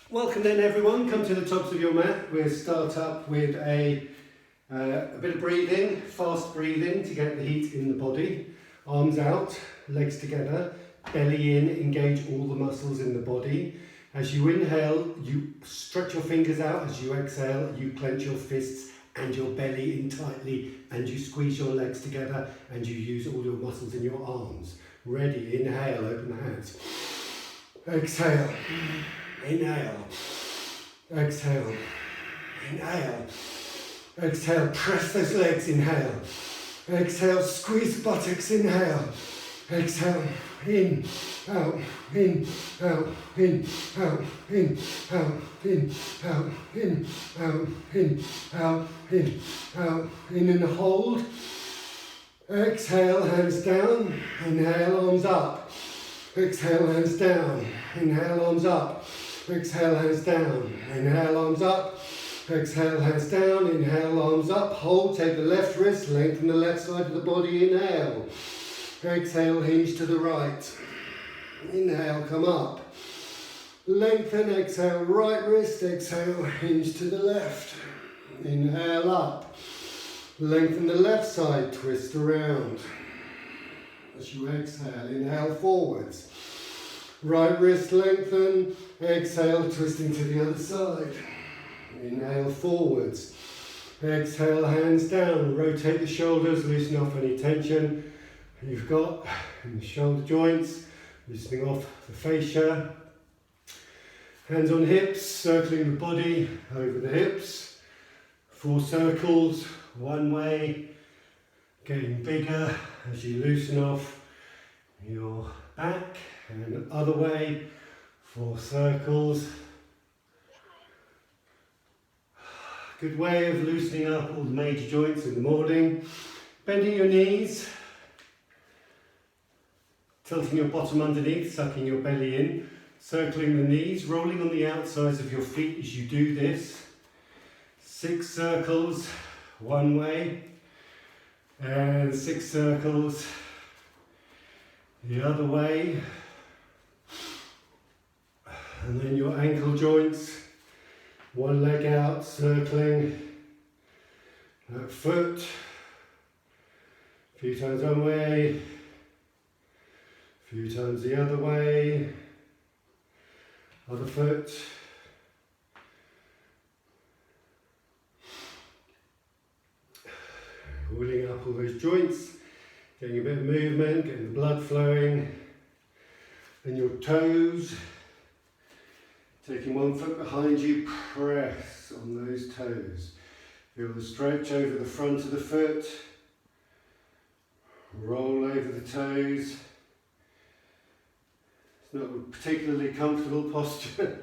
Welcome then everyone, come to the tops of your mat. We'll start up with a bit of breathing, fast breathing to get the heat in the body. Arms out, legs together, belly in, engage all the muscles in the body. As you inhale, you stretch your fingers out. As you exhale, you clench your fists and your belly in tightly, and you squeeze your legs together and you use all your muscles in your arms. Ready, inhale, open the hands. Exhale. Inhale, exhale, inhale, exhale, press those legs, inhale, exhale, squeeze the buttocks, inhale, exhale, in, out, in, out, in, out, in, out, in, out, in, out, in, out, in, out, in and hold, exhale, hands down, inhale, arms up, exhale, hands down, inhale, arms up. Exhale, hands down, inhale, arms up, exhale, hands down, inhale, arms up, hold, take the left wrist, lengthen the left side of the body, inhale, exhale, hinge to the right, inhale, come up, lengthen, exhale, right wrist, exhale, hinge to the left, inhale, up, lengthen the left side, twist around, as you exhale, inhale, forwards, right wrist lengthen, exhale, twisting to the other side. Inhale, forwards. Exhale, hands down. Rotate the shoulders, loosen off any tension you've got in the shoulder joints, loosening off the fascia. Hands on hips, circling the body over the hips. 4 circles, one way, getting bigger as you loosen off your back. And the other way, 4 circles. Good way of loosening up all the major joints in the morning. Bending your knees, tilting your bottom underneath, sucking your belly in, circling the knees, rolling on the outsides of your feet as you do this. 6 circles, one way, and 6 circles the other way. And then your ankle joints, one leg out, circling that foot, a few times one way, a few times the other way, other foot, wheeling up all those joints, getting a bit of movement, getting the blood flowing, and your toes. Taking one foot behind you, press on those toes. Feel the stretch over the front of the foot. Roll over the toes. It's not a particularly comfortable posture,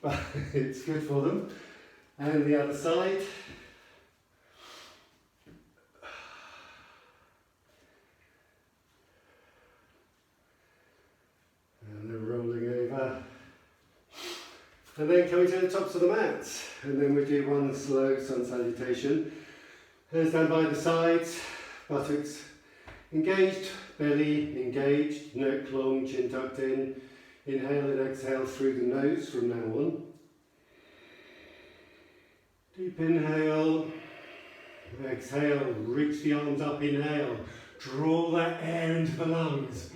but it's good for them. And the other side. And then rolling over. And then coming to the tops of the mat, and then we do one slow sun salutation. Hands down by the sides, buttocks engaged, belly engaged, neck long, chin tucked in. Inhale and exhale through the nose from now on. Deep inhale, exhale, reach the arms up, inhale, draw that air into the lungs.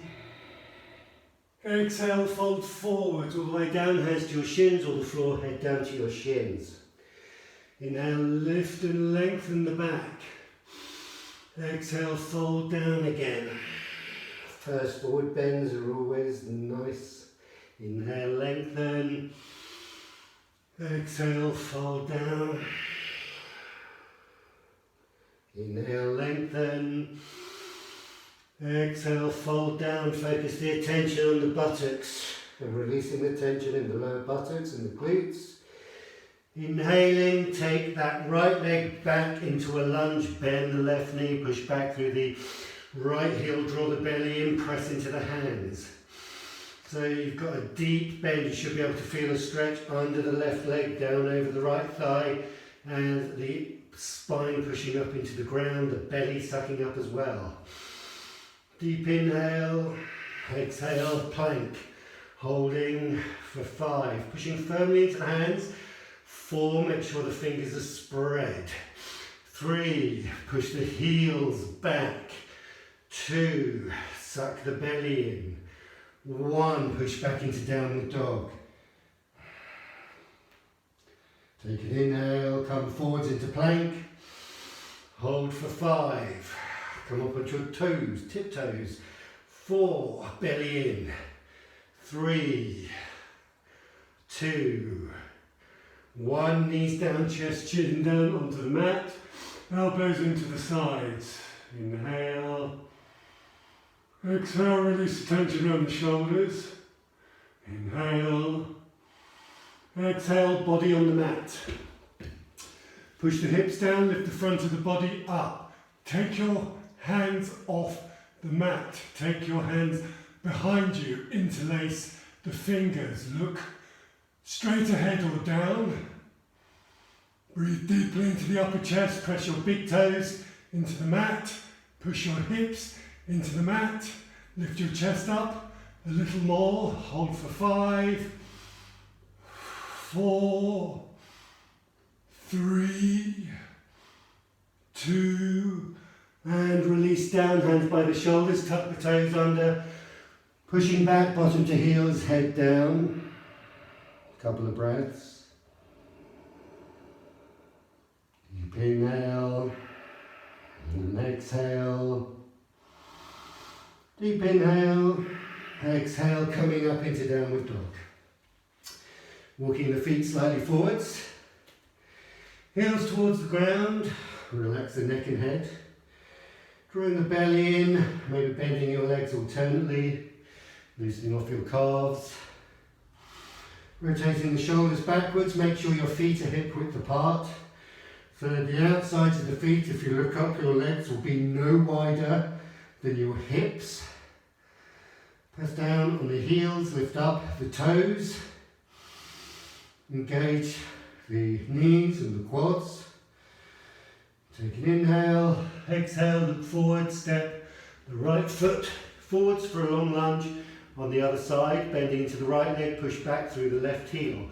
Exhale, fold forwards all the way down, hands to your shins, or the floor, head down to your shins. Inhale, lift and lengthen the back. Exhale, fold down again. First forward bends are always nice. Inhale, lengthen. Exhale, fold down. Inhale, lengthen. Exhale, fold down, focus the attention on the buttocks and releasing the tension in the lower buttocks and the glutes. Inhaling, take that right leg back into a lunge, bend the left knee, push back through the right heel, draw the belly in, press into the hands. So you've got a deep bend, you should be able to feel a stretch under the left leg, down over the right thigh, and the spine pushing up into the ground, the belly sucking up as well. Deep inhale, exhale, plank. Holding for 5. Pushing firmly into the hands. 4, make sure the fingers are spread. 3, push the heels back. 2, suck the belly in. 1, push back into downward dog. Take an inhale, come forwards into plank. Hold for 5. Come up onto your toes, tiptoes. 4, belly in. 3, 2, 1, knees down, chest, chin down onto the mat. Elbows into the sides. Inhale. Exhale, release the tension around the shoulders. Inhale. Exhale, body on the mat. Push the hips down, lift the front of the body up. Take your hands off the mat. Take your hands behind you, interlace the fingers. Look straight ahead or down. Breathe deeply into the upper chest. Press your big toes into the mat. Push your hips into the mat. Lift your chest up a little more. Hold for 5, 4, 3, 2, and release down. Hands by the shoulders. Tuck the toes under. Pushing back, bottom to heels, head down. Couple of breaths. Deep inhale, and exhale. Deep inhale, exhale, coming up into downward dog. Walking the feet slightly forwards. Heels towards the ground. Relax the neck and head. Drawing the belly in, maybe bending your legs alternately. Loosening off your calves. Rotating the shoulders backwards, make sure your feet are hip width apart. So that the outsides of the feet, if you look up, your legs will be no wider than your hips. Press down on the heels, lift up the toes. Engage the knees and the quads. Take an inhale, exhale, look forward, step the right foot forwards for a long lunge. On the other side, bending into the right leg, push back through the left heel.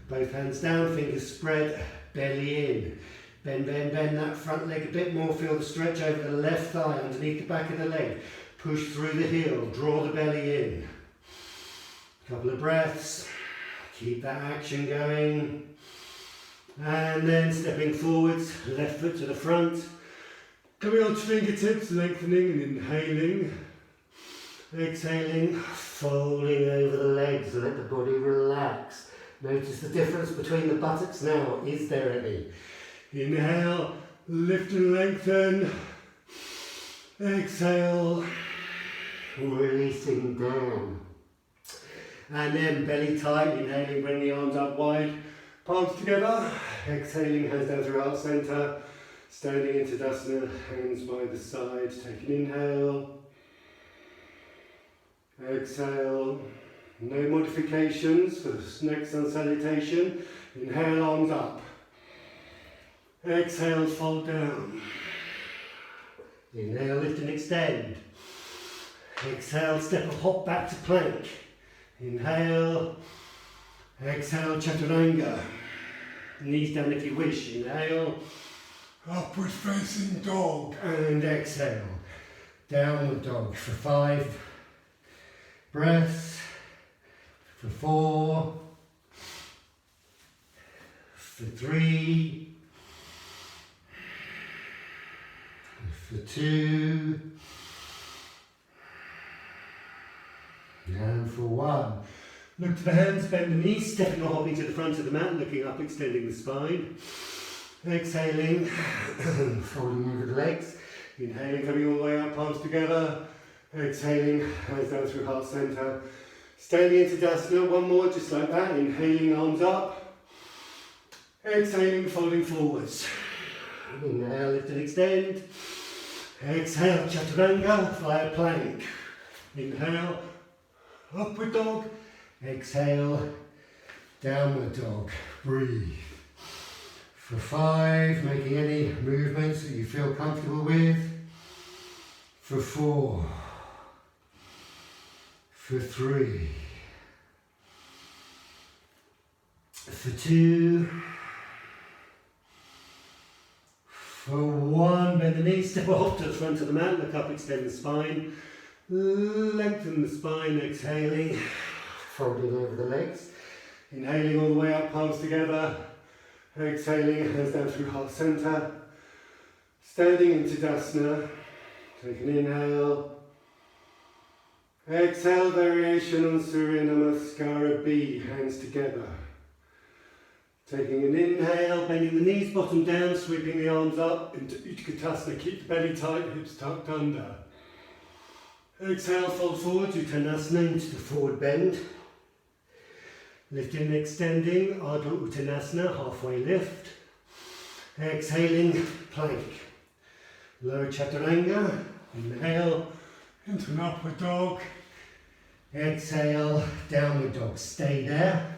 Both hands down, fingers spread, belly in. Bend, bend, bend that front leg a bit more. Feel the stretch over the left thigh, underneath the back of the leg. Push through the heel, draw the belly in. Couple of breaths. Keep that action going. And then stepping forwards, left foot to the front. Coming onto fingertips, lengthening and inhaling. Exhaling, folding over the legs, let the body relax. Notice the difference between the buttocks now. Is there any? Inhale, lift and lengthen. Exhale, releasing down. And then belly tight, inhaling, bring the arms up wide. Palms together. Exhaling, hands down through heart center. Standing into Tadasana, hands by the side. Take an inhale. Exhale. No modifications for the next sun salutation. Inhale, arms up. Exhale, fold down. Inhale, lift and extend. Exhale, step a hop back to plank. Inhale. Exhale, chaturanga. Knees down if you wish. Inhale. Upward facing dog. And exhale. Downward dog for 5 breaths. For 4. For 3. For 2. And for 1. Look to the hands, bend the knees, stepping or hopping to the front of the mat, looking up, extending the spine. Exhaling, folding over the legs. Inhaling, coming all the way up, palms together. Exhaling, hands down through heart center. Standing into Tadasana, one more, just like that. Inhaling, arms up. Exhaling, folding forwards. Inhale, lift and extend. Exhale, chaturanga, fly a plank. Inhale, upward dog. Exhale, downward dog. Breathe. For 5, making any movements that you feel comfortable with. For 4. For 3. For 2, for 1, bend the knees, step off to the front of the mat, look up, extend the spine, lengthen the spine, exhaling, folding over the legs, inhaling all the way up, palms together, exhaling, hands down through heart center, standing into Tadasana, take an inhale, exhale, variation on Surya Namaskara B, hands together. Taking an inhale, bending the knees, bottom down, sweeping the arms up into Utkatasana. Keep the belly tight, hips tucked under. Exhale, fold forward, Uttanasana into the forward bend. Lifting and extending, Ardha Uttanasana, halfway lift. Exhaling, plank. Lower Chaturanga, inhale into an upward dog. Exhale, downward dog, stay there.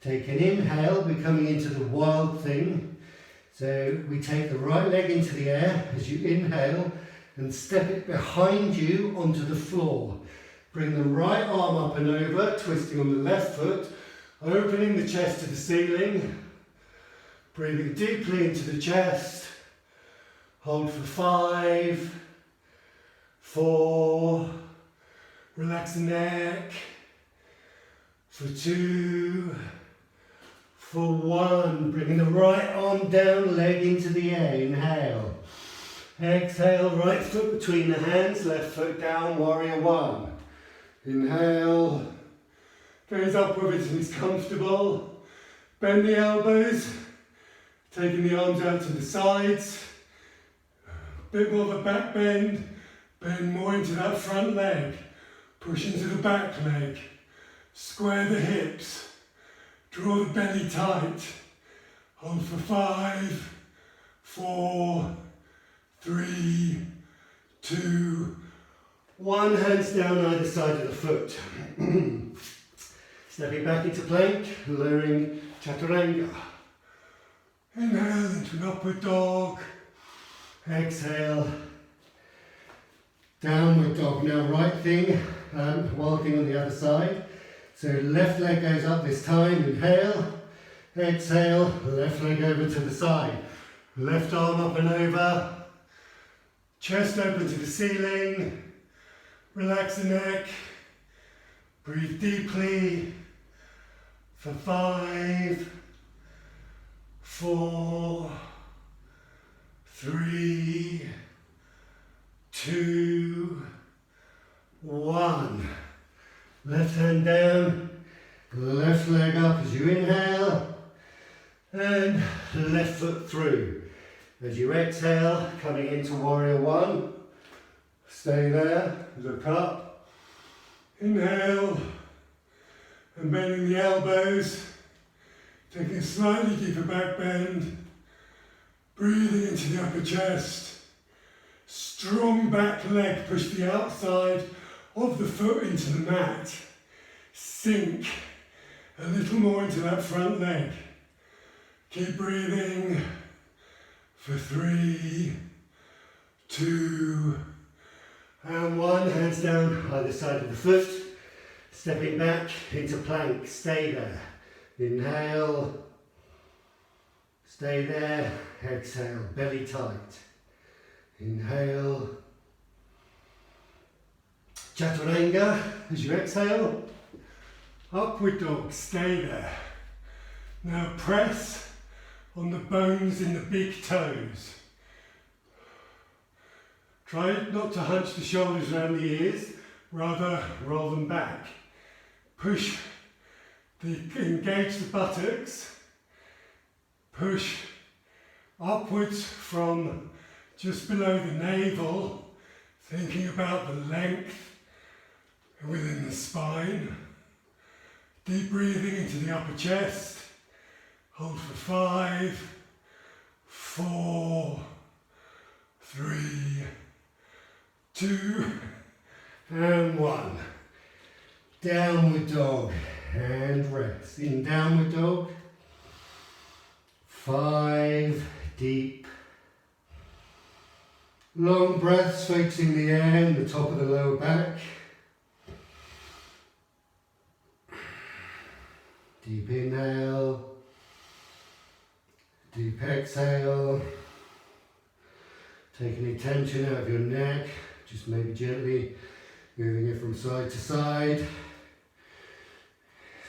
Take an inhale, we're coming into the wild thing. So we take the right leg into the air as you inhale and step it behind you onto the floor. Bring the right arm up and over, twisting on the left foot, opening the chest to the ceiling. Breathing deeply into the chest. Hold for 5, 4, relax the neck. For 2, for 1, bringing the right arm down, leg into the air, inhale. Exhale, right foot between the hands, left foot down, warrior 1. Inhale, gaze upward until it's comfortable. Bend the elbows, taking the arms out to the sides. Bit more of a back bend, bend more into that front leg. Push into the back leg, square the hips. Draw the belly tight. Hold for 5, 4, 3, 2, 1. Hands down either side of the foot. Stepping back into plank, lowering Chaturanga. Inhale into an upward dog. Exhale, downward dog. Now right thing, wild thing on the other side. So left leg goes up this time, inhale, exhale, left leg over to the side. Left arm up and over, chest open to the ceiling, relax the neck, breathe deeply for 5, 4, 3, 2, 1. Left hand down, left leg up as you inhale, and left foot through. As you exhale, coming into warrior 1, stay there, look up, inhale, and bending the elbows, taking a slightly deeper back bend, breathing into the upper chest, strong back leg, push the outside of the foot into the mat, sink a little more into that front leg. Keep breathing for 3, 2, and 1. Hands down either side of the foot, stepping back into plank, stay there. Inhale, stay there, exhale, belly tight. Inhale, Chaturanga, as you exhale, upward dog, stay there. Now press on the bones in the big toes. Try not to hunch the shoulders around the ears, rather roll them back. Engage the buttocks, push upwards from just below the navel, thinking about the length within the spine. Deep breathing into the upper chest. Hold for 5, 4, 3, 2, and 1. Downward dog and rest. In downward dog, 5 deep. Long breaths focusing the air in the top of the lower back. Deep inhale. Deep exhale. Take any tension out of your neck, just maybe gently moving it from side to side.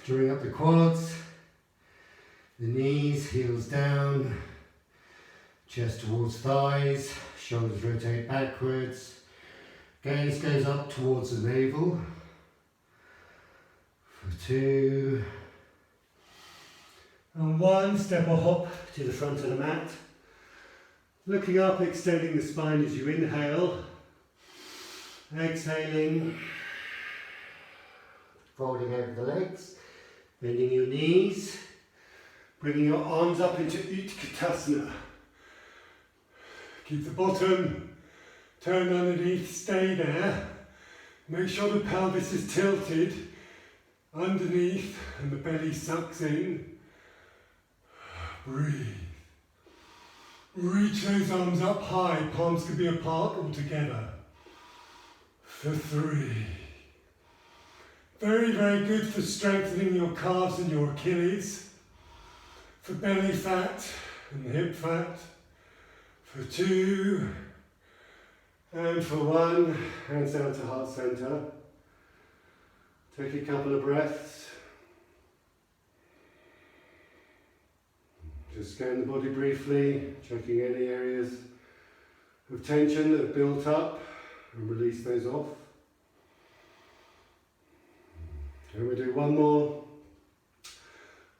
Drawing up the quads, the knees, heels down, chest towards thighs, shoulders rotate backwards, gaze goes up towards the navel. For 2, and 1, step or hop to the front of the mat. Looking up, extending the spine as you inhale, exhaling, folding over the legs, bending your knees, bringing your arms up into Utkatasana. Keep the bottom turned underneath, stay there. Make sure the pelvis is tilted underneath and the belly sucks in. Breathe. Reach those arms up high, palms could be apart or together. For 3. Very, very good for strengthening your calves and your Achilles. For belly fat and hip fat. For 2. And for 1, hands down to heart center. Take a couple of breaths. Just scan the body briefly, checking any areas of tension that have built up and release those off. And we do one more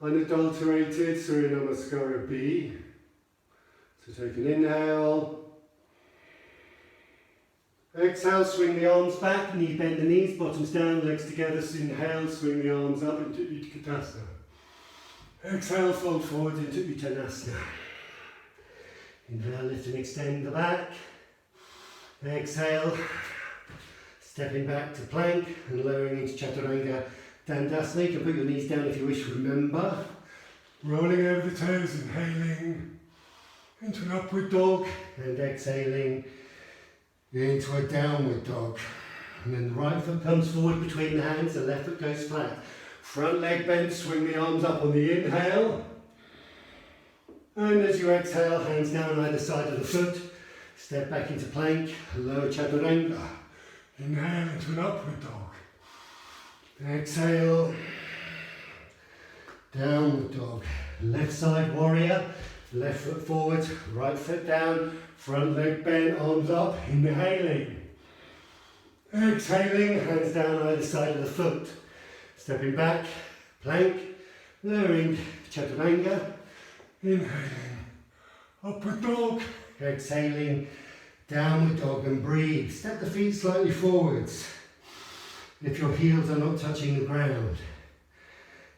unadulterated Surya Namaskara B. So take an inhale. Exhale, swing the arms back, bend the knees, bottoms down, legs together. So inhale, swing the arms up into Utkatasana. Exhale, fold forward into Uttanasana. Inhale, lift and extend the back. Exhale, stepping back to plank and lowering into Chaturanga Dandasana. You can put your knees down if you wish, remember. Rolling over the toes, inhaling into an upward dog and exhaling into a downward dog. And then the right foot comes forward between the hands, the left foot goes flat. Front leg bent, swing the arms up on the inhale. And as you exhale, hands down either side of the foot. Step back into plank, lower Chaturanga. Inhale into an upward dog. Exhale, downward dog. Left side warrior, left foot forward, right foot down, front leg bent, arms up, inhaling. Exhaling, hands down either side of the foot. Stepping back, plank, lowering Chaturanga, inhaling, upward dog, exhaling, downward dog and breathe. Step the feet slightly forwards if your heels are not touching the ground,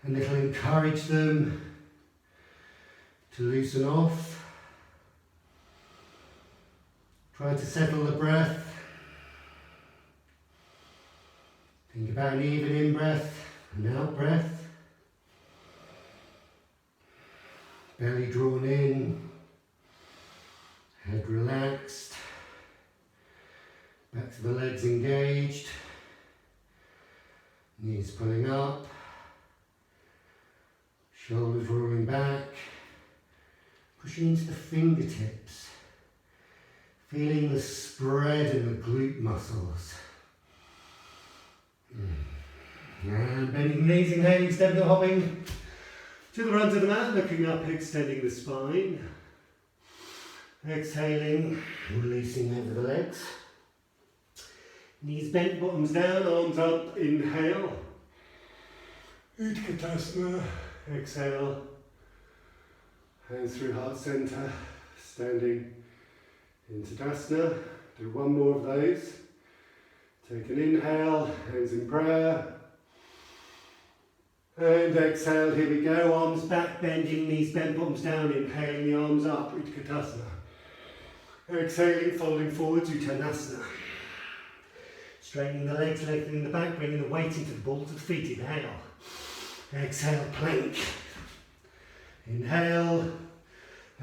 and it'll encourage them to loosen off. Try to settle the breath. Think about an even in-breath and out-breath. Belly drawn in, head relaxed, back to the legs engaged, knees pulling up, shoulders rolling back, pushing into the fingertips, feeling the spread in the glute muscles. And bending the knees, inhaling, stepping or hopping to the front of the mat, looking up, extending the spine. Exhaling, releasing over the legs. Knees bent, bottoms down, arms up, inhale. Utkatasana, exhale. Hands through heart center, standing in Tadasana. Do one more of those. Take an inhale, hands in prayer. And exhale, here we go, arms back, bending, knees bent, bottoms down, inhaling the arms up, Utkatasana. Exhaling, folding forwards, Uttanasana. Straightening the legs, lengthening the back, bringing the weight into the balls of the feet, inhale. Exhale, plank. Inhale,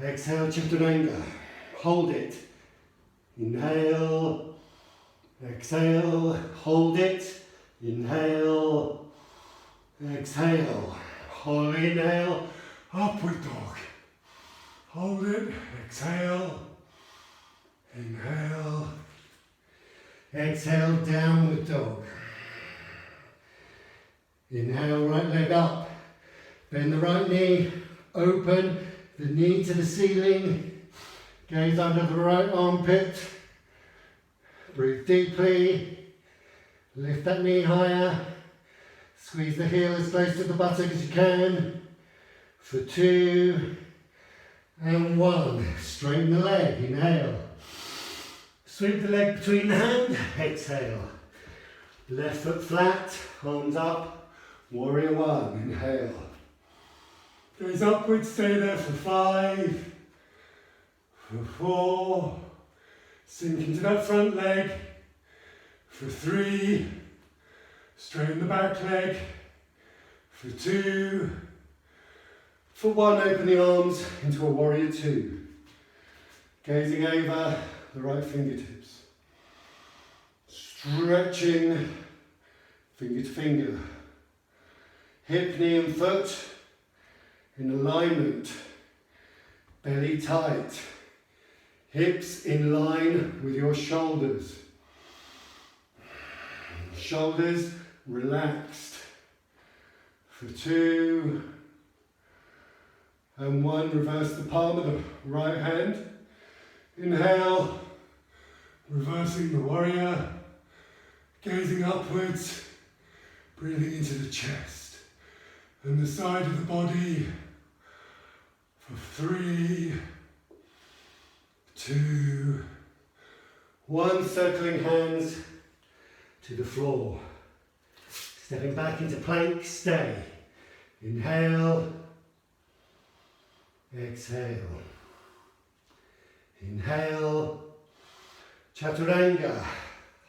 exhale, Chaturanga. Hold it. Inhale, exhale, hold it. Inhale, exhale, Hold, inhale, upward dog. Hold it, exhale, inhale, exhale, downward dog. Inhale, right leg up, bend the right knee, open the knee to the ceiling, gaze under the right armpit, breathe deeply, lift that knee higher, squeeze the heel as close to the buttock as you can, for 2, and 1, straighten the leg, inhale, sweep the leg between the hand, exhale, left foot flat, arms up, warrior 1, inhale, gaze upwards, stay there for 5, for 4, sink into that front leg, for 3, straighten the back leg, for 2, for 1, open the arms into a warrior 2. Gazing over the right fingertips. Stretching finger to finger. Hip, knee and foot in alignment. Belly tight. Hips in line with your shoulders. Shoulders relaxed. For 2, and 1, reverse the palm of the right hand. Inhale, reversing the warrior, gazing upwards, breathing into the chest and the side of the body for 3, 2, 1, circling hands to the floor. Stepping back into plank, stay. Inhale, exhale. Inhale, chaturanga,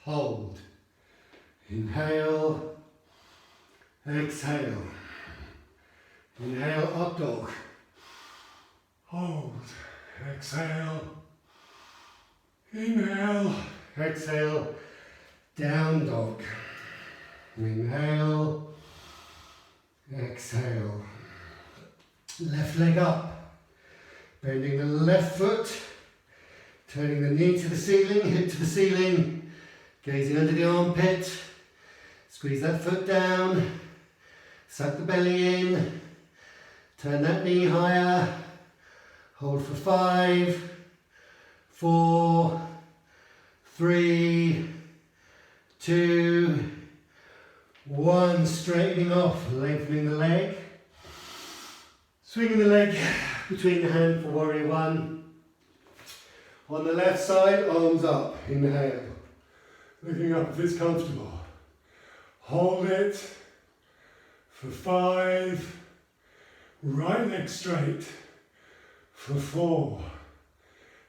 hold. Inhale, exhale. Inhale, up dog. Hold, exhale. Inhale, exhale, down dog. Inhale, exhale. Left leg up, bending the left foot, turning the knee to the ceiling, hip to the ceiling, gazing under the armpit, squeeze that foot down, suck the belly in, turn that knee higher, hold for 5, 4, 3, 2, 1, straightening off, lengthening the leg, swinging the leg between the hand for warrior 1. On the left side, arms up, inhale, looking up if it's comfortable. Hold it for 5, right leg straight, for 4,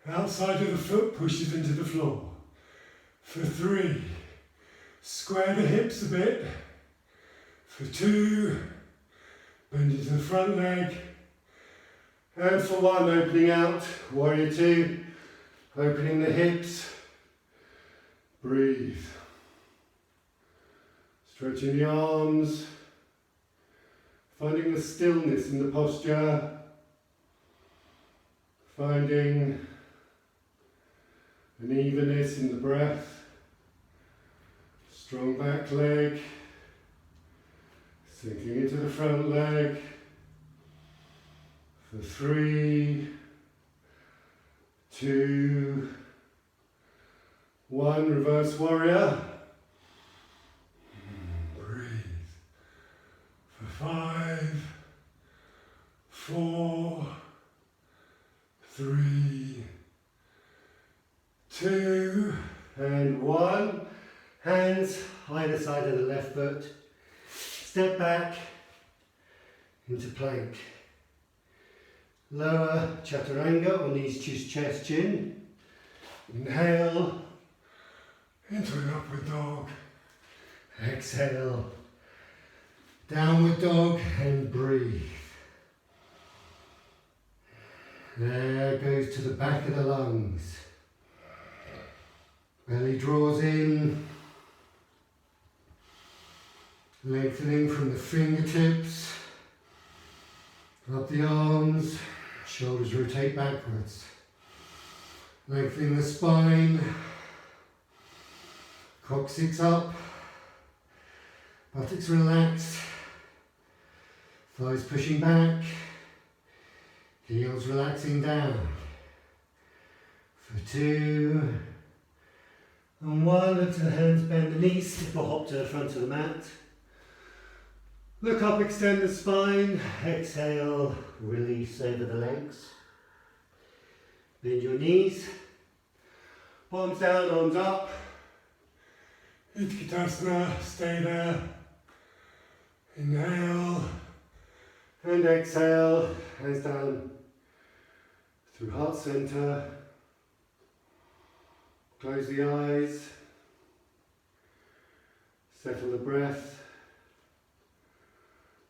outside of the foot pushes into the floor, for 3, square the hips a bit, for 2, bend into the front leg, and for 1, opening out, warrior 2, opening the hips, breathe. Stretching the arms, finding the stillness in the posture, finding an evenness in the breath, strong back leg, sinking into the front leg, for 3, 2, 1, reverse warrior. Breathe. For 5, 4, 3, 2, and 1. Hands either side of the left foot. Step back into plank. Lower chaturanga on knees, chest, chin. Inhale into an upward dog. Exhale, downward dog, and breathe. There goes to the back of the lungs. Belly draws in, lengthening from the fingertips Up the arms, shoulders rotate backwards. Lengthening the spine. Coccyx up. Buttocks relaxed. Thighs pushing back. Heels relaxing down. For 2. And 1, look to the hands, bend the knees, step or hop to the front of the mat. Look up, extend the spine. Exhale, release over the legs. Bend your knees. Palms down, arms up. Utkatasana, stay there. Inhale. And exhale, hands down through heart center. Close the eyes. Settle the breath.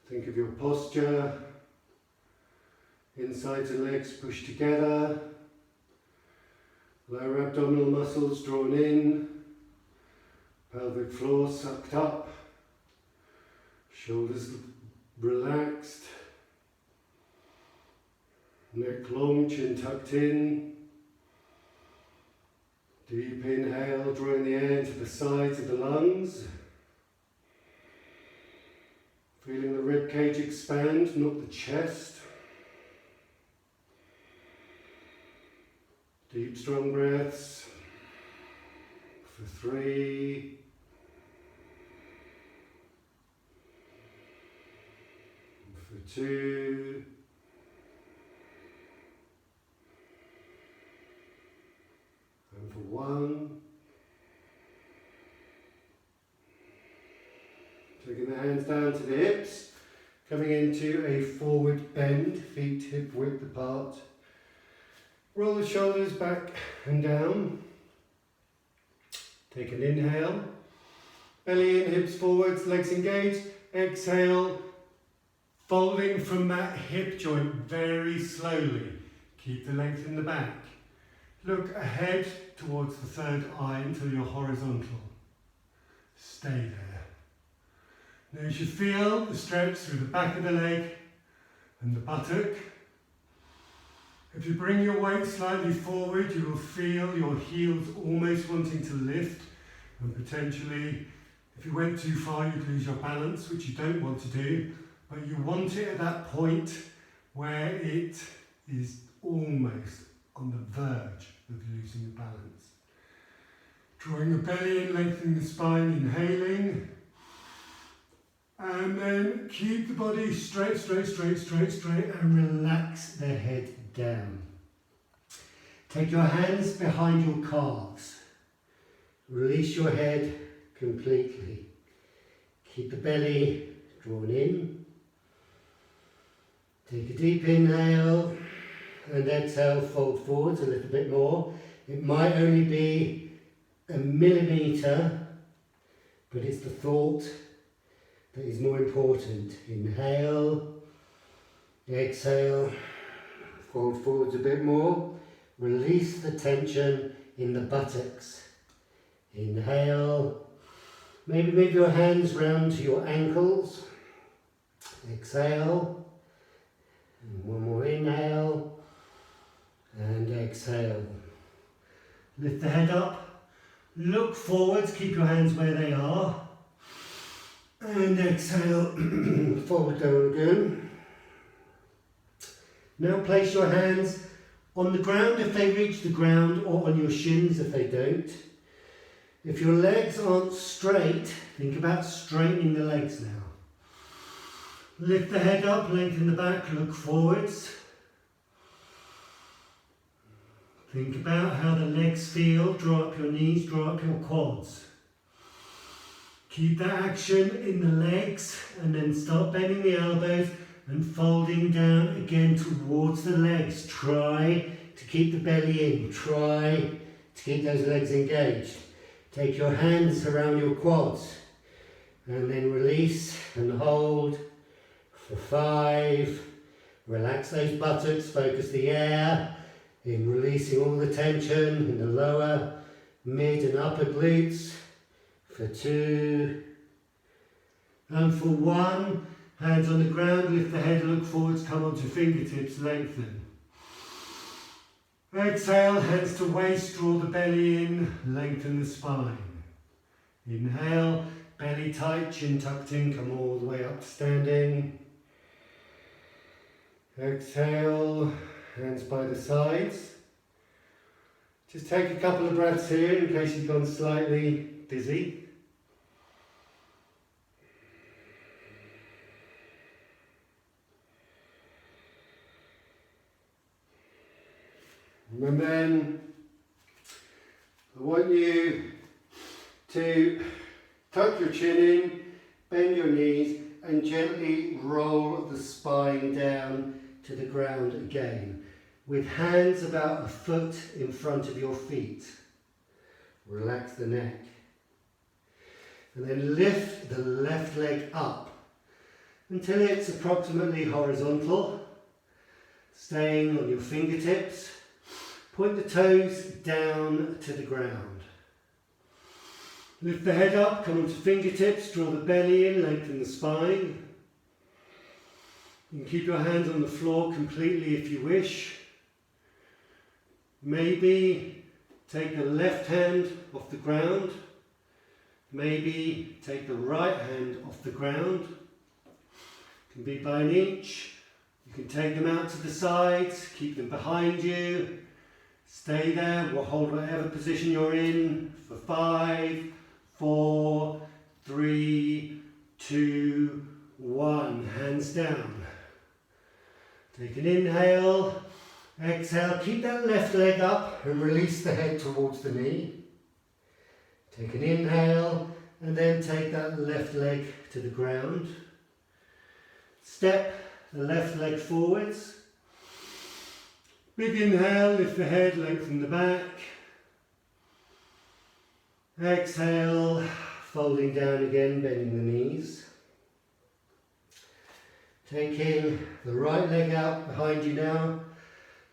Think of your posture. Insides and legs pushed together. Lower abdominal muscles drawn in. Pelvic floor sucked up. Shoulders relaxed. Neck long, chin tucked in. Deep inhale, drawing the air into the sides of the lungs. Feeling the rib cage expand, not the chest. Deep, strong breaths. For 3. For 2. And for 1. Taking the hands down to the hips, coming into a forward bend, feet hip width apart. Roll the shoulders back and down. Take an inhale. Belly in, hips forwards, legs engaged. Exhale, folding from that hip joint very slowly. Keep the length in the back. Look ahead towards the third eye until you're horizontal. Stay there. Now you should feel the stretch through the back of the leg and the buttock. If you bring your weight slightly forward, you will feel your heels almost wanting to lift, and potentially, if you went too far, you'd lose your balance, which you don't want to do, but you want it at that point where it is almost on the verge of losing your balance. Drawing the belly in, lengthening the spine, inhaling. And then keep the body straight, and relax the head down. Take your hands behind your calves. Release your head completely. Keep the belly drawn in. Take a deep inhale and exhale, fold forwards a little bit more. It might only be a millimetre, but it's the thought that is more important. Inhale, exhale, fold forwards a bit more. Release the tension in the buttocks. Inhale, maybe move your hands round to your ankles. Exhale, and one more inhale, and exhale. Lift the head up, look forwards, keep your hands where they are. And exhale, fold down again. Now place your hands on the ground if they reach the ground, or on your shins if they don't. If your legs aren't straight, think about straightening the legs now. Lift the head up, lengthen the back, look forwards. Think about how the legs feel, draw up your knees, draw up your quads. Keep that action in the legs, and then start bending the elbows and folding down again towards the legs. Try to keep the belly in. Try to keep those legs engaged. Take your hands around your quads and then release and hold for 5. Relax those buttocks, focus the air in releasing all the tension in the lower, mid and upper glutes. For 2, and for 1, Hands on the ground, lift the head, look forwards, come onto fingertips, lengthen. Exhale, hands to waist, draw the belly in, lengthen the spine. Inhale, belly tight, chin tucked in, come all the way up to standing. Exhale, hands by the sides. Just take a couple of breaths here in case you've gone slightly dizzy. And then I want you to tuck your chin in, bend your knees and gently roll the spine down to the ground again, with hands about a foot in front of your feet. Relax the neck. And then lift the left leg up until it's approximately horizontal, staying on your fingertips. Point the toes down to the ground. Lift the head up, come onto fingertips, draw the belly in, lengthen the spine. You can keep your hands on the floor completely if you wish. Maybe take the left hand off the ground. Maybe take the right hand off the ground. It can be by an inch. You can take them out to the sides, keep them behind you. Stay there, we'll hold whatever position you're in for 5, 4, 3, 2, 1. Hands down. Take an inhale, exhale, keep that left leg up and release the head towards the knee. Take an inhale and then take that left leg to the ground. Step the left leg forwards. Big inhale, lift the head, lengthen the back. Exhale, folding down again, bending the knees. Taking the right leg out behind you now,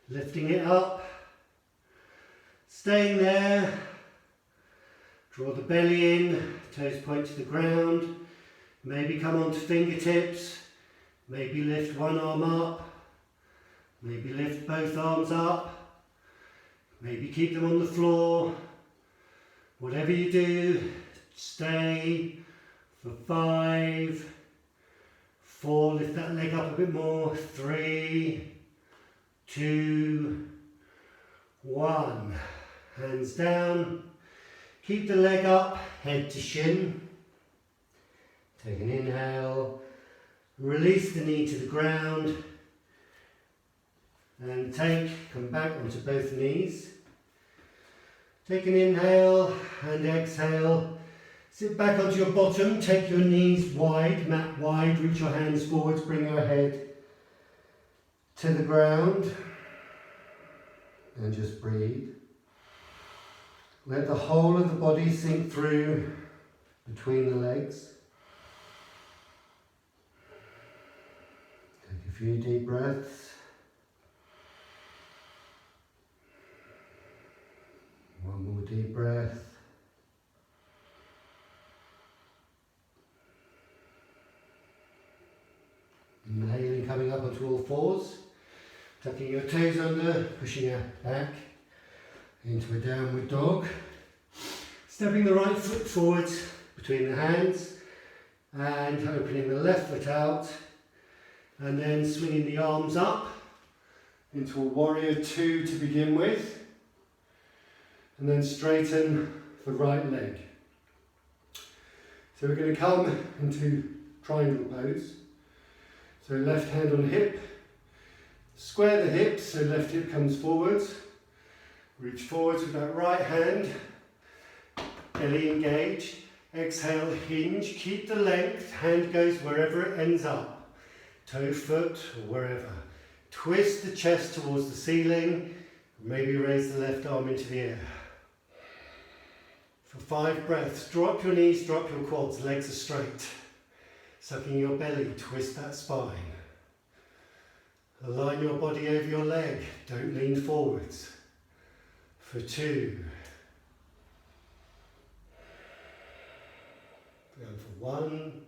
lifting it up. Staying there. Draw the belly in, toes point to the ground. Maybe come onto fingertips. Maybe lift one arm up. Maybe lift both arms up. Maybe keep them on the floor. Whatever you do, stay for 5, 4, lift that leg up a bit more, 3, 2, 1. Hands down. Keep the leg up, head to shin. Take an inhale. Release the knee to the ground. And come back onto both knees. Take an inhale and exhale. Sit back onto your bottom, take your knees wide, mat wide, reach your hands forwards, bring your head to the ground. And just breathe. Let the whole of the body sink through between the legs. Take a few deep breaths. One more deep breath. Inhaling, coming up onto all fours. Tucking your toes under, pushing your back into a downward dog. Stepping the right foot forwards between the hands and opening the left foot out. And then swinging the arms up into a warrior 2 to begin with. And then straighten the right leg. So we're going to come into triangle pose. So left hand on hip. Square the hips, so left hip comes forwards. Reach forwards with that right hand. Belly engage. Exhale, hinge. Keep the length. Hand goes wherever it ends up. Toe, foot, or wherever. Twist the chest towards the ceiling. Maybe raise the left arm into the air. For 5 breaths, drop your knees, drop your quads, legs are straight. Sucking your belly, twist that spine. Align your body over your leg, don't lean forwards. For 2. And for 1.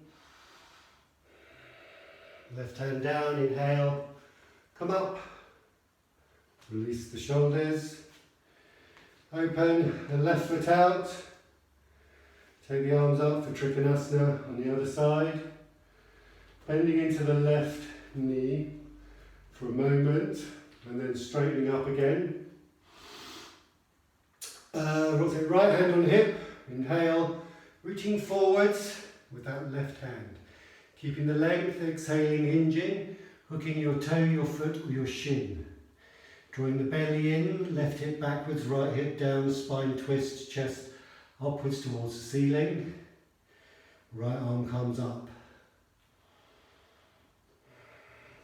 Left hand down, inhale, come up, release the shoulders, open the left foot out, take the arms up for Trikonasana on the other side, bending into the left knee for a moment and then straightening up again. Rotate right hand on hip, inhale, reaching forwards with that left hand. Keeping the length, exhaling, hinging, hooking your toe, your foot or your shin. Drawing the belly in, left hip backwards, right hip down, spine twist, chest upwards towards the ceiling. Right arm comes up.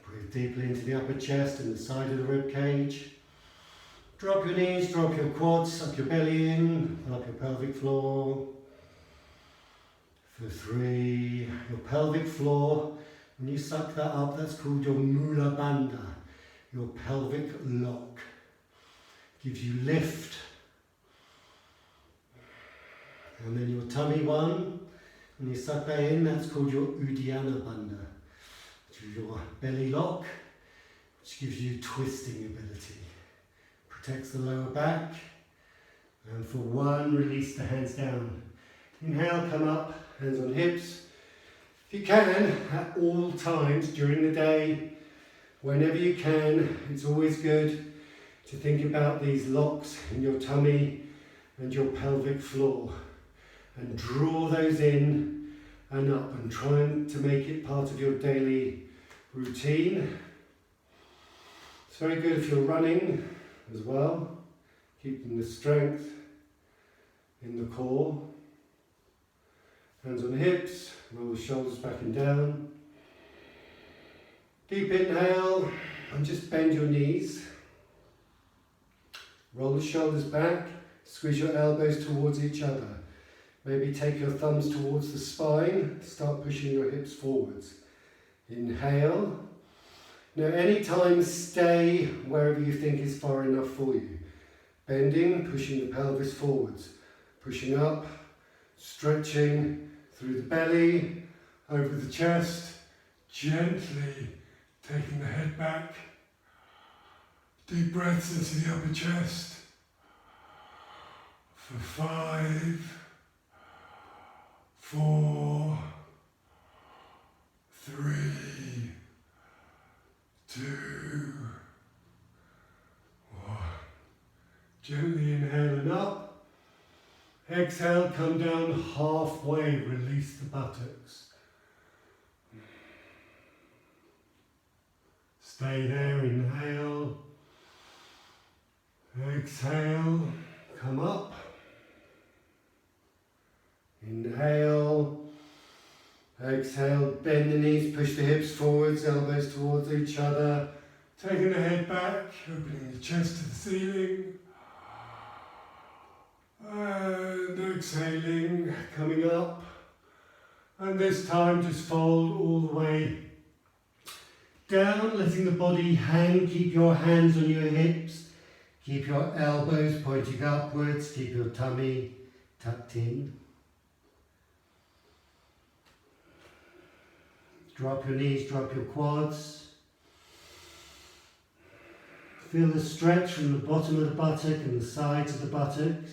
Breathe deeply into the upper chest and the side of the rib cage. Drop your knees, drop your quads, suck your belly in, pull up your pelvic floor. For 3, your pelvic floor, when you suck that up, that's called your Mula Bandha, your pelvic lock. Gives you lift. And then your tummy one, when you suck that in, that's called your Uddiyana Bandha, which is your belly lock, which gives you twisting ability. Protects the lower back. And for 1, release the hands down. Inhale, come up. Hands on hips. If you can, at all times during the day, whenever you can, it's always good to think about these locks in your tummy and your pelvic floor and draw those in and up and trying to make it part of your daily routine. It's very good if you're running as well, keeping the strength in the core. Hands on hips, roll the shoulders back and down. Deep inhale and just bend your knees. Roll the shoulders back, squeeze your elbows towards each other. Maybe take your thumbs towards the spine, start pushing your hips forwards. Inhale. Now anytime stay wherever you think is far enough for you. Bending, pushing the pelvis forwards. Pushing up, stretching through the belly, over the chest, gently taking the head back. Deep breaths into the upper chest. For 5, 4, 3, 2, 1. Gently inhale and up. Exhale, come down halfway, release the buttocks. Stay there, inhale. Exhale, come up. Inhale. Exhale, bend the knees, push the hips forwards, elbows towards each other. Taking the head back, opening the chest to the ceiling. And exhaling, coming up. And this time just fold all the way down, letting the body hang. Keep your hands on your hips. Keep your elbows pointing upwards. Keep your tummy tucked in. Drop your knees, drop your quads. Feel the stretch from the bottom of the buttock and the sides of the buttocks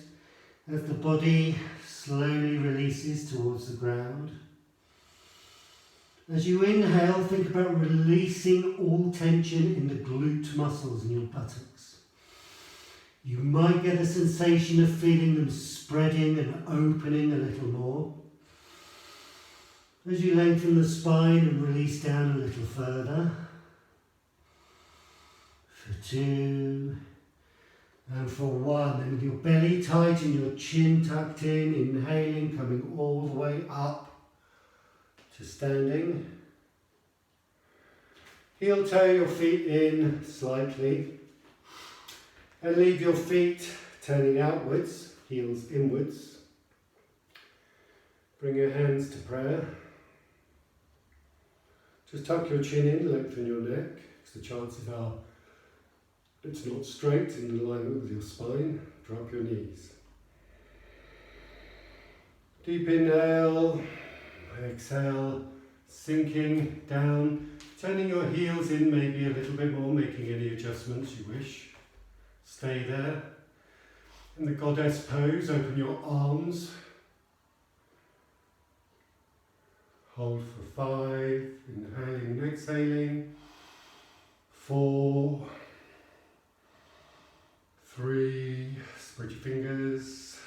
as the body slowly releases towards the ground. As you inhale, think about releasing all tension in the glute muscles in your buttocks. You might get a sensation of feeling them spreading and opening a little more. As you lengthen the spine and release down a little further. For 2. And for 1, and with your belly tight and your chin tucked in, inhaling, coming all the way up to standing. Heel toe your feet in slightly and leave your feet turning outwards, heels inwards. Bring your hands to prayer. Just tuck your chin in, lengthen your neck, because the chances are it's not straight in alignment with your spine. Drop your knees. Deep inhale, exhale, sinking down Turning your heels in maybe a little bit more, making any adjustments you wish. Stay there. In the goddess pose, open your arms. Hold for 5, inhaling and exhaling. 4, 3, spread your fingers.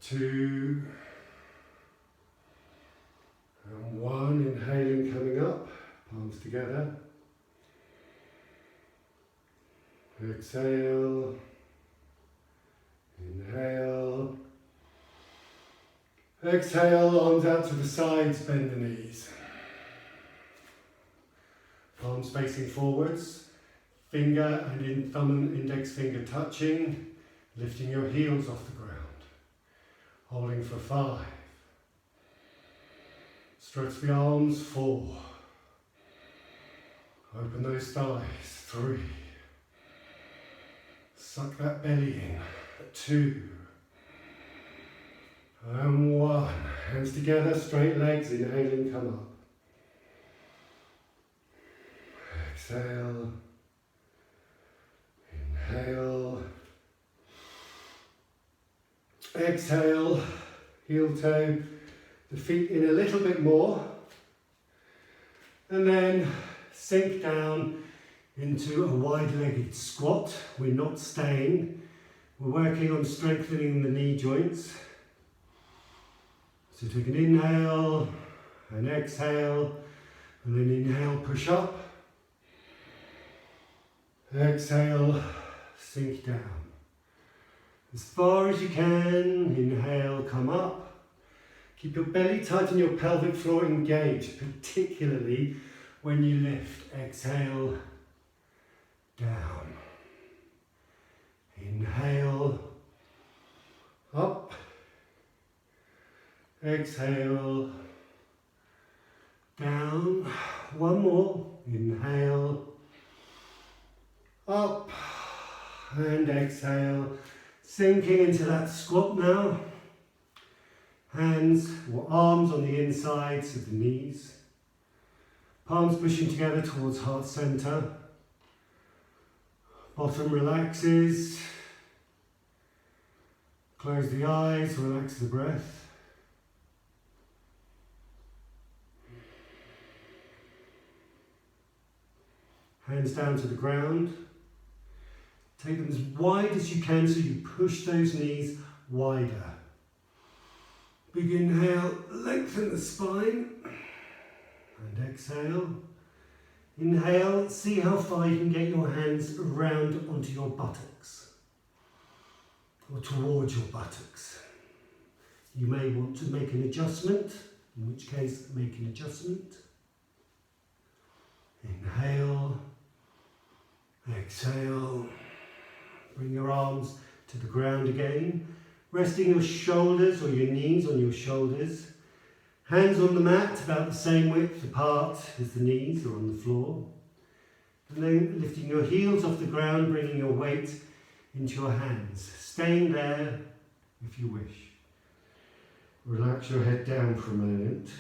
2, and 1, inhaling, coming up, palms together. Exhale, inhale. Exhale, arms out to the sides, bend the knees. Palms facing forwards, finger and thumb and index finger touching, lifting your heels off the ground. Holding for 5. Stretch the arms, 4. Open those thighs, 3. Suck that belly in, 2. And 1. Hands together, straight legs, inhaling, come up. Exhale. Inhale. Exhale. Heel toe, the feet in a little bit more. And then sink down into a wide-legged squat. We're not staying. We're working on strengthening the knee joints. So take an inhale, an exhale, and then inhale, push up. Exhale, sink down. As far as you can, inhale, come up. Keep your belly tight and your pelvic floor engaged, particularly when you lift. Exhale, down. Inhale, up. Exhale, down. One more. Inhale, up. And exhale. Sinking into that squat now. Hands or arms on the insides of the knees. Palms pushing together towards heart center. Bottom relaxes. Close the eyes, relax the breath. Hands down to the ground. Take them as wide as you can so you push those knees wider. Big inhale, lengthen the spine. And exhale. Inhale, see how far you can get your hands around onto your buttocks. Or towards your buttocks. You may want to make an adjustment, in which case make an adjustment. Inhale. Exhale. Bring your arms to the ground again. Resting your shoulders or your knees on your shoulders. Hands on the mat about the same width apart as the knees or on the floor. And then lifting your heels off the ground, bringing your weight into your hands. Staying there if you wish. Relax your head down for a moment.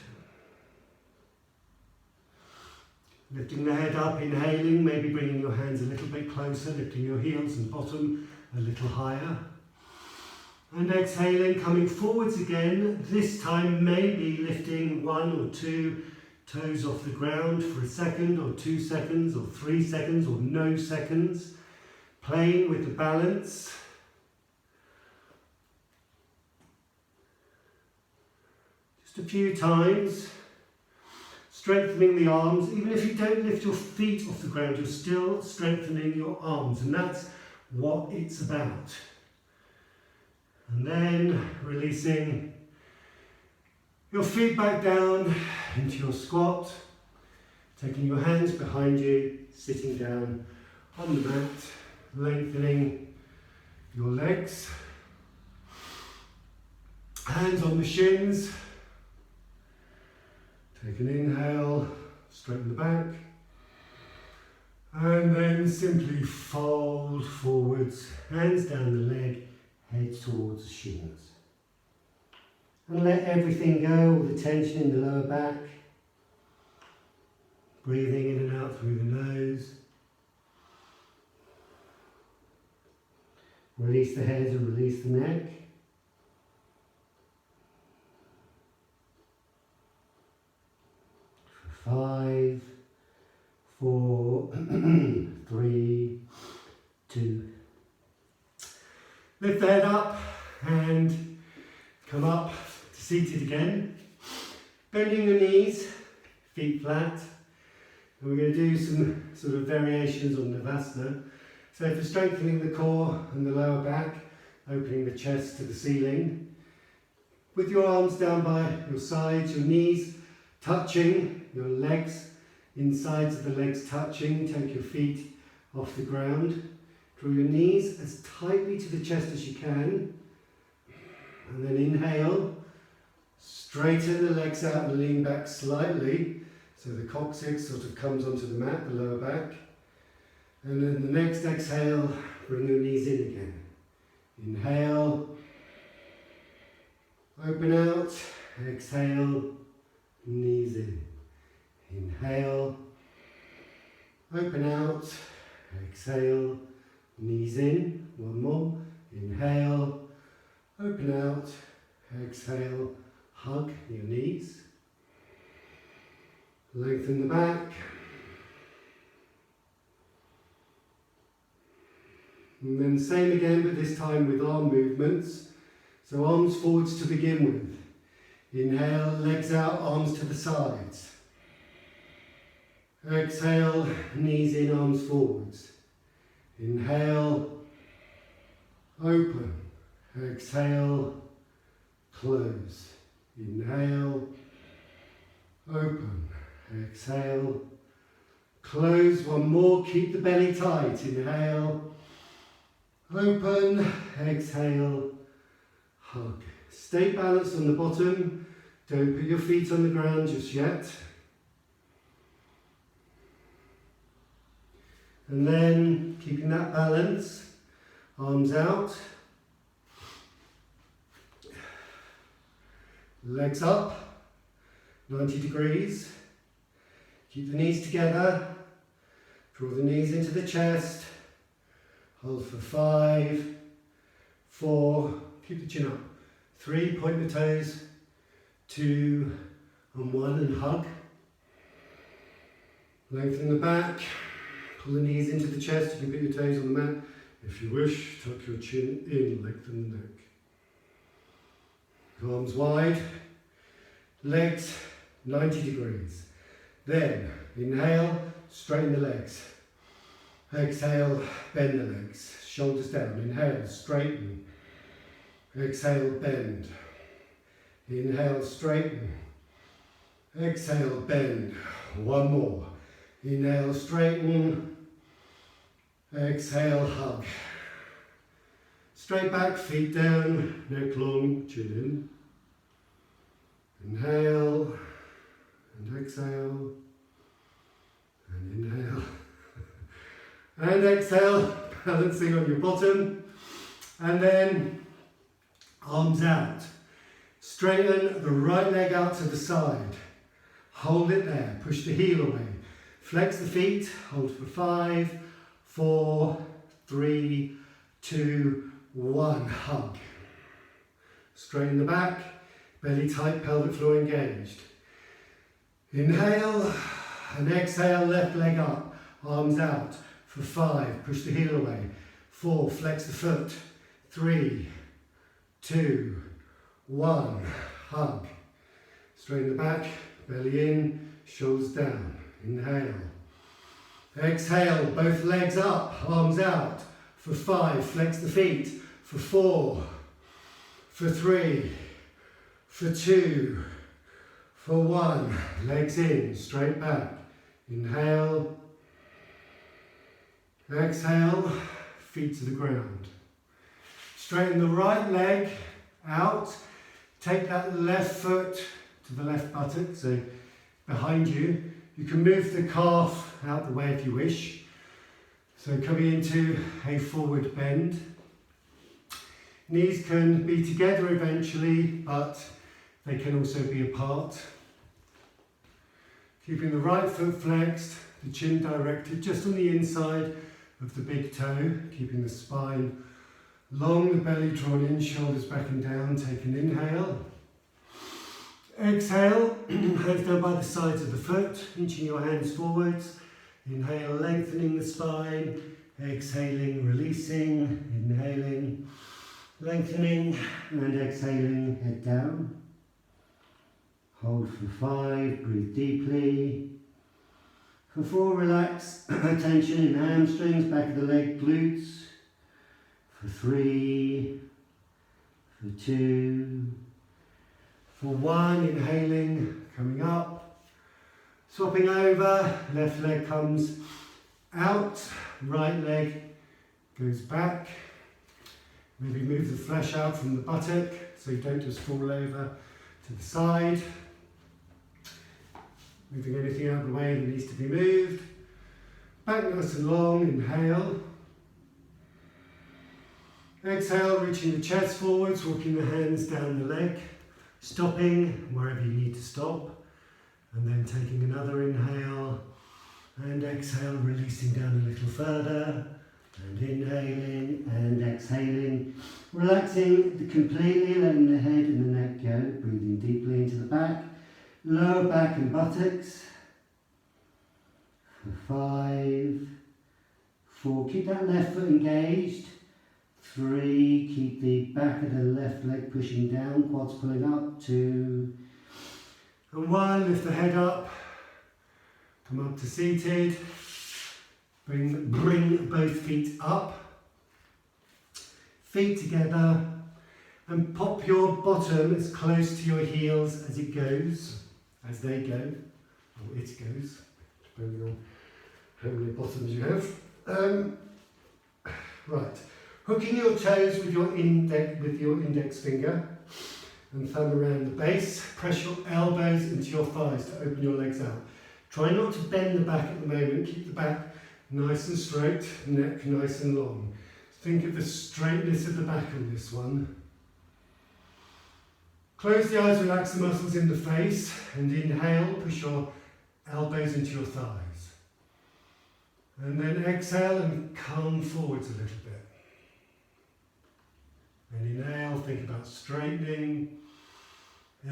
Lifting the head up, inhaling, maybe bringing your hands a little bit closer, lifting your heels and bottom a little higher. And exhaling, coming forwards again, this time maybe lifting 1 or 2 toes off the ground for a second or 2 seconds or 3 seconds or no seconds. Playing with the balance. Just a few times. Strengthening the arms. Even if you don't lift your feet off the ground, you're still strengthening your arms. And that's what it's about. And then releasing your feet back down into your squat. Taking your hands behind you, sitting down on the mat. Lengthening your legs. Hands on the shins. Take an inhale, straighten the back, and then simply fold forwards, hands down the leg, head towards the shins. And let everything go, all the tension in the lower back. Breathing in and out through the nose. Release the head and release the neck. For 5, 4, 3, 2. Lift the head up and come up to seated again. Bending the knees, feet flat. And we're going to do some sort of variations on Navasana. So for strengthening the core and the lower back, opening the chest to the ceiling. With your arms down by your sides, your knees touching, your legs, insides of the legs touching. Take your feet off the ground. Draw your knees as tightly to the chest as you can. And then inhale. Straighten the legs out and lean back slightly. So the coccyx sort of comes onto the mat, the lower back. And then the next exhale, bring your knees in again. Inhale. Open out. Exhale. Knees in. Inhale. Open out. Exhale. Knees in. One more. Inhale. Open out. Exhale. Hug your knees. Lengthen the back. And then same again, but this time with arm movements. So arms forwards to begin with. Inhale, legs out, arms to the sides. Exhale, knees in, arms forwards. Inhale, open. Exhale, close. Inhale, open. Exhale, close. One more, keep the belly tight. Inhale, open. Exhale, hug. Stay balanced on the bottom. Don't put your feet on the ground just yet. And then, keeping that balance, arms out. Legs up, 90 degrees. Keep the knees together. Draw the knees into the chest. Hold for 5, 4, keep the chin up. 3, point the toes. 2 and 1 and hug. Lengthen the back. Pull the knees into the chest. You can put your toes on the mat. If you wish, tuck your chin in, lengthen the neck. Arms wide, legs 90 degrees. Then inhale, straighten the legs. Exhale, bend the legs. Shoulders down. Inhale, straighten. Exhale, bend. Inhale, straighten. Exhale, bend. One more. Inhale, straighten. Exhale, hug. Straight back, feet down, neck long, chin in. Inhale, and exhale, and inhale. And exhale, balancing on your bottom. And then, arms out. Straighten the right leg out to the side. Hold it there, push the heel away. Flex the feet, hold for 5, 4, 3, 2, 1, hug. Straighten the back, belly tight, pelvic floor engaged. Inhale and exhale, left leg up, arms out for 5, push the heel away. 4, flex the foot. 3, 2, 1, hug. Straighten the back, belly in, shoulders down. Inhale. Exhale, both legs up, arms out for 5, flex the feet. For 4, for 3, for 2, for 1, legs in, straight back. Inhale, exhale, feet to the ground. Straighten the right leg out, take that left foot to the left buttock, so behind you. You can move the calf out the way if you wish. So coming into a forward bend. Knees can be together eventually, but they can also be apart. Keeping the right foot flexed, the chin directed just on the inside of the big toe, keeping the spine long, the belly drawn in, shoulders back and down. Take an inhale. Exhale, hands down by the sides of the foot, inching your hands forwards. Inhale, lengthening the spine. Exhaling, releasing. Inhaling, lengthening, and exhaling, head down. Hold for 5, breathe deeply. For 4, relax, tension in hamstrings, back of the leg, glutes. For 3, for 2, for 1, inhaling, coming up. Swapping over, left leg comes out, right leg goes back. Maybe move the flesh out from the buttock so you don't just fall over to the side. Moving anything out of the way that needs to be moved. Back nice and long, inhale. Exhale, reaching the chest forwards, walking the hands down the leg, stopping wherever you need to stop, and then taking another inhale, and exhale, releasing down a little further, and inhaling and exhaling, relaxing completely, letting the head and the neck go, breathing deeply into the back. Lower back and buttocks. For 5, 4, keep that left foot engaged. 3, keep the back of the left leg pushing down, quads pulling up. 2, and 1, lift the head up. Come up to seated. Bring both feet up. Feet together. And pop your bottom as close to your heels as it goes. As they go, or it goes, depending on how many bottoms you have. Right, hooking your toes with your index finger and thumb around the base. Press your elbows into your thighs to open your legs out. Try not to bend the back at the moment. Keep the back nice and straight, neck nice and long. Think of the straightness of the back on this one. Close the eyes, relax the muscles in the face, and inhale, push your elbows into your thighs. And then exhale and come forwards a little bit. And inhale, think about straightening.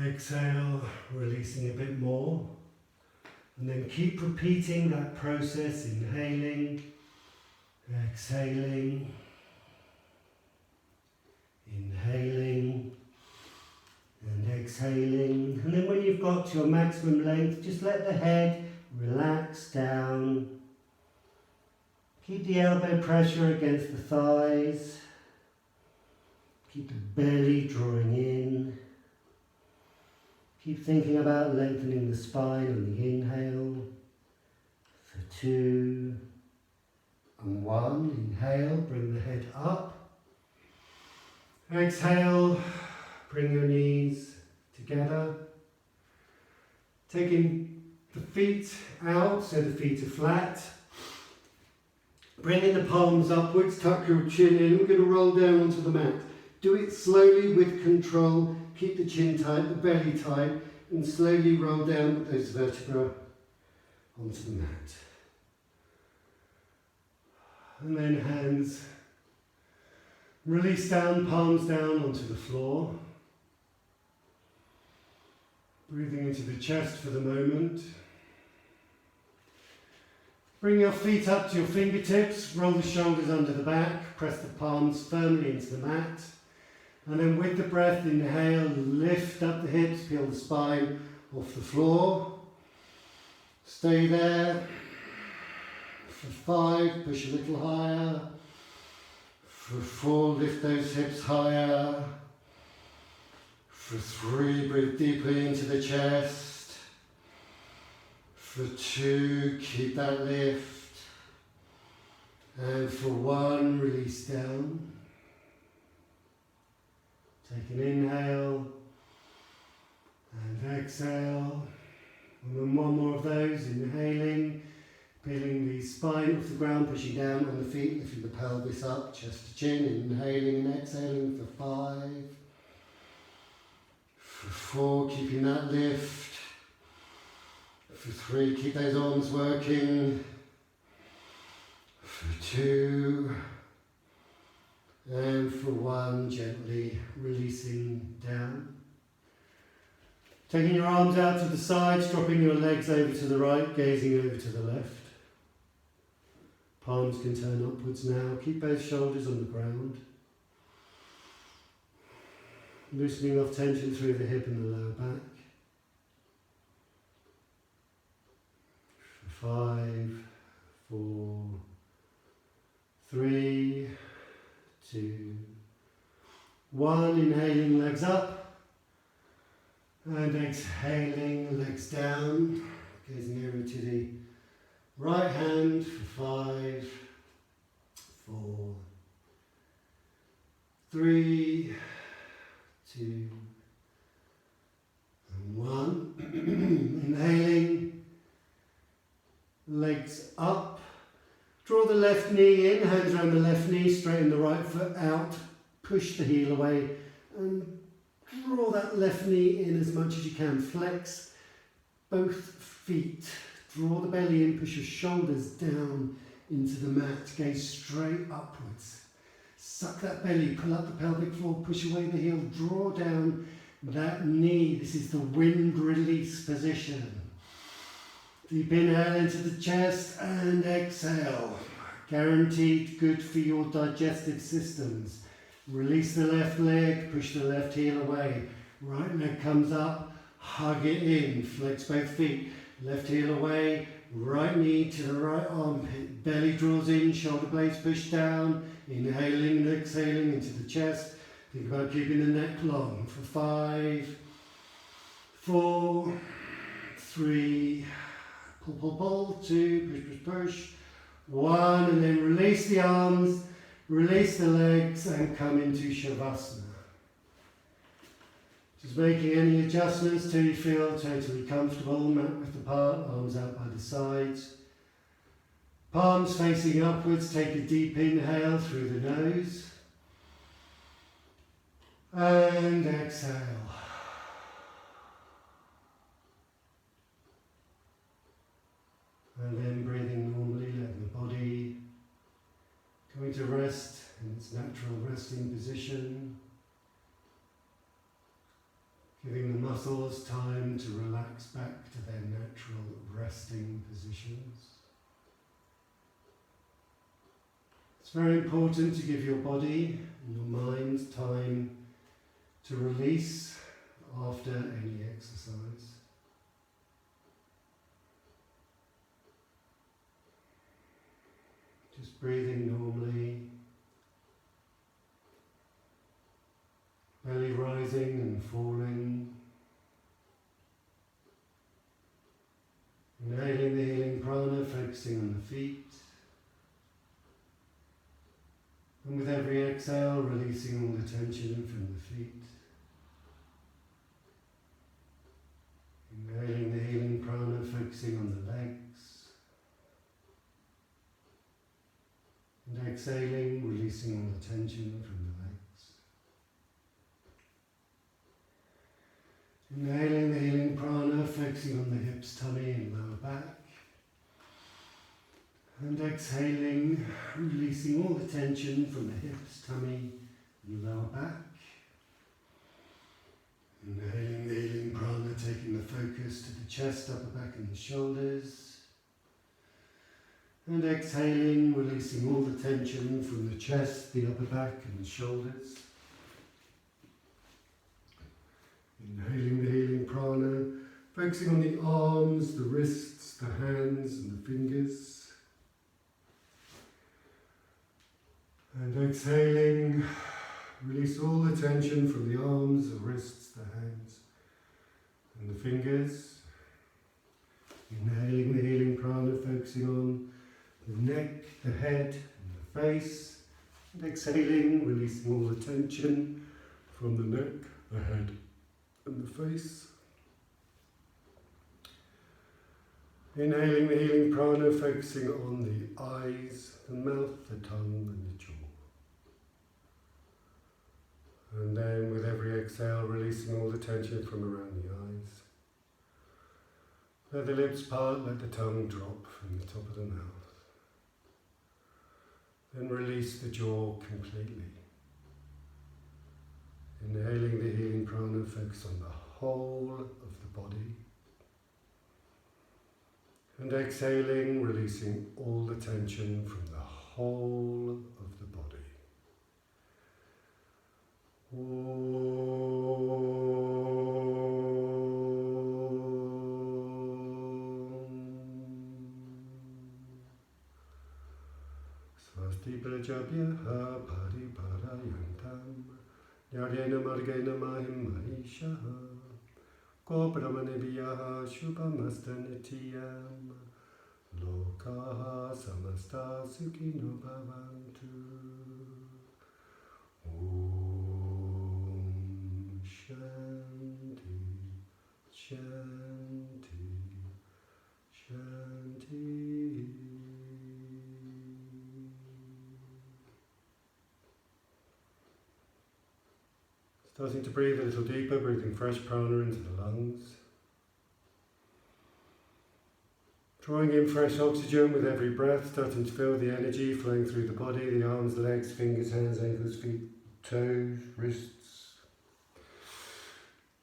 Exhale, releasing a bit more. And then keep repeating that process, inhaling, exhaling, inhaling, and exhaling. And then when you've got to your maximum length, just let the head relax down. Keep the elbow pressure against the thighs. Keep the belly drawing in. Keep thinking about lengthening the spine on the inhale. For 2 and 1. Inhale, bring the head up. Exhale. Bring your knees together. Taking the feet out so the feet are flat. Bringing the palms upwards, tuck your chin in. We're going to roll down onto the mat. Do it slowly with control. Keep the chin tight, the belly tight, and slowly roll down those vertebrae onto the mat. And then hands release down, palms down onto the floor. Breathing into the chest for the moment. Bring your feet up to your fingertips, roll the shoulders under the back, press the palms firmly into the mat. And then with the breath, inhale, lift up the hips, peel the spine off the floor. Stay there. For 5, push a little higher. For 4, lift those hips higher. For 3, breathe deeply into the chest. For 2, keep that lift. And for 1, release down. Take an inhale and exhale. And then 1 more of those, inhaling, peeling the spine off the ground, pushing down on the feet, lifting the pelvis up, chest to chin, inhaling and exhaling for 5. For 4, keeping that lift. For 3, keep those arms working. For 2, and for 1, gently releasing down. Taking your arms out to the sides, dropping your legs over to the right, gazing over to the left. Palms can turn upwards now. Keep both shoulders on the ground. Loosening off tension through the hip and the lower back. For 5, 4, 3, 2, 1. Inhaling, legs up. And exhaling, legs down. Gazing over to the right hand for 5, 4, 3, 2, and 1. Inhaling, legs up. Draw the left knee in, hands around the left knee, straighten the right foot out, push the heel away, and draw that left knee in as much as you can. Flex both feet. Draw the belly in, push your shoulders down into the mat, gaze straight upwards. Suck that belly, pull up the pelvic floor, push away the heel, draw down that knee. This is the wind release position. Deep inhale into the chest and exhale. Guaranteed good for your digestive systems. Release the left leg, push the left heel away. Right leg comes up, hug it in, flex both feet. Left heel away, right knee to the right armpit. Belly draws in, shoulder blades push down. Inhaling and exhaling into the chest. Think about keeping the neck long. For 5, 4, 3, pull, 2, push, 1, and then release the arms, release the legs, and come into Shavasana. Just making any adjustments till you feel totally comfortable. Mat width apart, arms out by the sides. Palms facing upwards, take a deep inhale through the nose. And exhale. And then breathing normally, letting the body coming to rest in its natural resting position. Giving the muscles time to relax back to their natural resting positions. It's very important to give your body and your mind time to release after any exercise. Just breathing normally. Belly rising and falling. Inhaling the healing prana, focusing on the feet. And with every exhale, releasing all the tension from the feet. Inhaling the healing prana, focusing on the legs. And exhaling, releasing all the tension from the legs. Inhaling the healing prana, focusing on the hips, tummy and lower back. And exhaling, releasing all the tension from the hips, tummy and lower back. Inhaling the healing prana, taking the focus to the chest, upper back and the shoulders. And exhaling, releasing all the tension from the chest, the upper back and the shoulders. Inhaling the healing prana, focusing on the arms, the wrists, the hands and the fingers. And exhaling, release all the tension from the arms, the wrists, the hands and the fingers. Inhaling the healing prana, focusing on the neck, the head and the face. And exhaling, releasing all the tension from the neck, the head and the face. Inhaling the healing prana, focusing on the eyes, the mouth, the tongue and the jaw. And then with every exhale, releasing all the tension from around the eyes. Let the lips part, let the tongue drop from the top of the mouth. Then release the jaw completely. Inhaling the healing prana, focus on the whole of the body. And exhaling, releasing all the tension from the whole of the body. Swasti prajabhyaha pariparayantam Nyarena margena mahim mahishaha Ko brahmanebhyaha shubhamastanitiyam Lokaha samasta sukhino bhavantu Om Shanti Shanti Shanti. Starting to breathe a little deeper, breathing fresh prana into the lungs. Drawing in fresh oxygen with every breath, starting to feel the energy flowing through the body, the arms, legs, fingers, hands, ankles, feet, toes, wrists.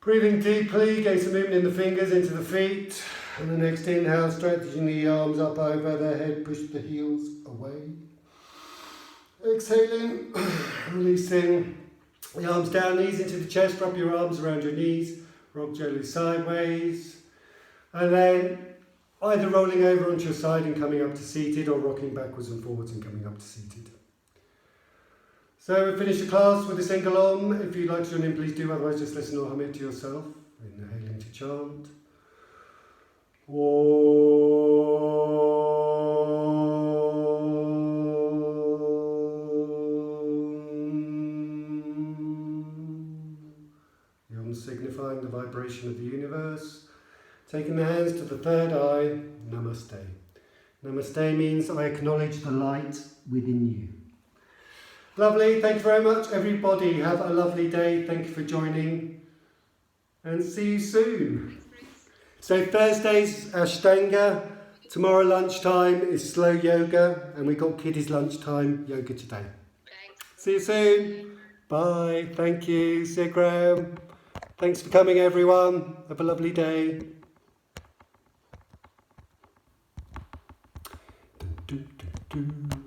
Breathing deeply, gain some movement in the fingers into the feet. And the next inhale, stretching the arms up over the head, push the heels away. Exhaling, releasing the arms down, knees into the chest, wrap your arms around your knees, rock gently sideways. And then either rolling over onto your side and coming up to seated, or rocking backwards and forwards and coming up to seated. So we finish the class with a single Om. If you'd like to join in, please do, otherwise just listen or hum it to yourself. Inhaling to chant. Om signifying the vibration of the universe. Taking the hands to the third eye, Namaste. Namaste means I acknowledge the light within you. Lovely, thank you very much everybody. Have a lovely day. Thank you for joining and see you soon. So Thursday's Ashtanga, tomorrow lunchtime is slow yoga, and we got kiddies lunchtime yoga today. See you soon. Bye. Thank you. See you, Graham. Thanks for coming everyone. Have a lovely day. Do, do, do.